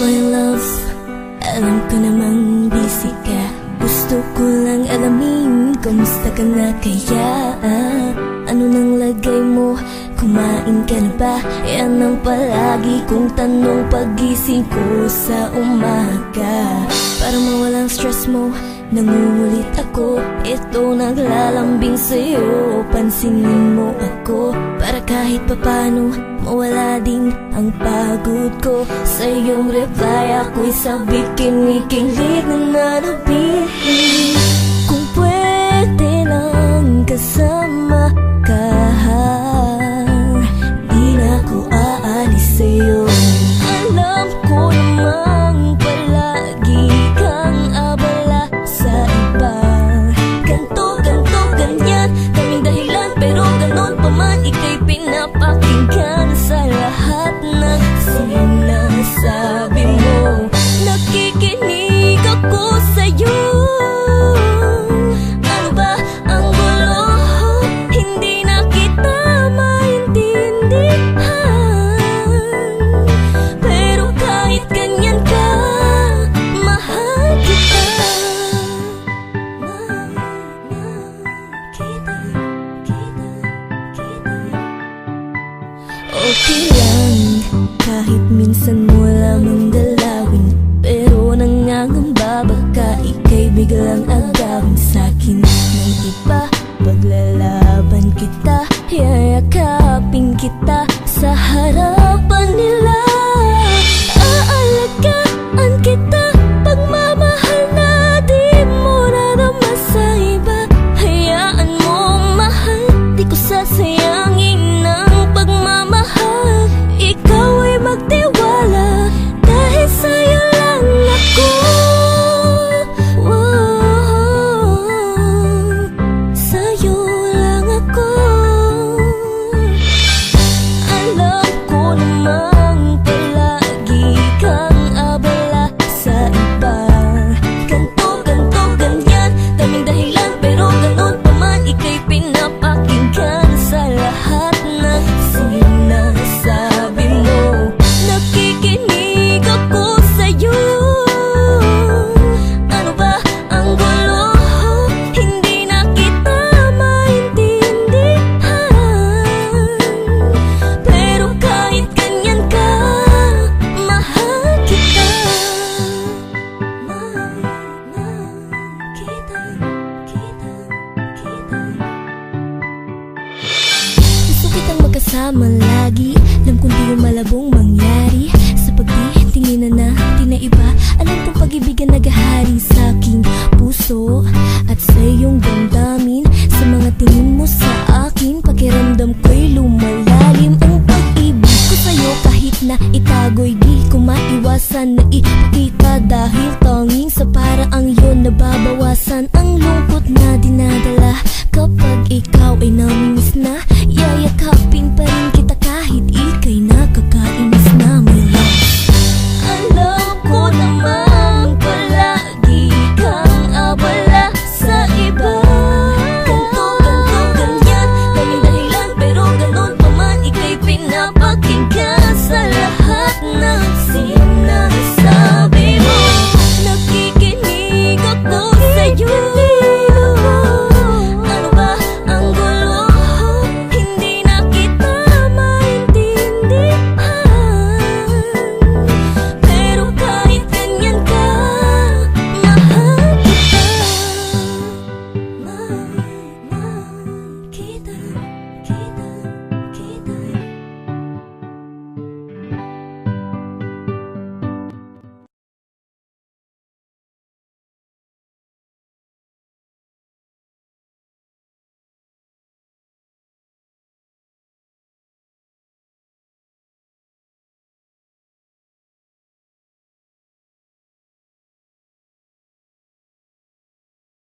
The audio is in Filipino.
My love, alam ko namang busy ka. Gusto ko lang alamin, kamusta ka na kaya? Ano nang lagay mo? Kumain ka na ba? Yan ang palagi kong tanong pagising ko sa umaga. Para mawalang stress mo, nangungulit ako. Ito naglalambing sa'yo, pansinin mo ako. Para kahit papano, mawala din ang pagod ko. Sa iyong reply ako'y sabik, kinikilig na nanabili. Kung pwede lang kasama ka, di na ako aalis sa'yo. Alam ko namang palagi kang abala sa iba. Ganto, ganyan, kaming dahilan, pero ganon pa man, ika'y pinapakinggan sa lahat ng sinasabi mo. Nakikinig ako sa'yo. Ano ba ang gulo? Hindi na kita maintindihan. Pero kahit ganyan ka, mahal kita. Okay lang, kahit minsan mo lamang dalawin. Pero nangangamba baka ika'y biglang agawin sa'kin ng iba. Paglalaban kita, yayakapin kita sa harapan nila. Aalagaan kita, pagmamahal na di mo narama sa iba. Hayaan mo mahal, di ko sasayangin ang pagmamahal. Ikaw ay magtiwala, dahil sa'yo lang ako. Sa'yo lang ako. Alam ko namang palagi kang abala sa iba. Ganto, ganyan, kaming dahilan, pero ganon pa man, ika'y pinapakinggan sa lahat ng sinasabi mo. Nakikinig ako sa'yo. Ano ba ang gulo? Hindi na kita maintindihan. Pero kahit ganyan ka, mahal kita. Gusto kitang magkasama lagi. Alam kong di malabong mangyari. Sa pagtitingin na natin na iba, alam kong pag-ibig ang naghahari sa aking puso at sa iyong damdamin. Sa mga tingin mo sa akin, pakiramdam ko'y lumala.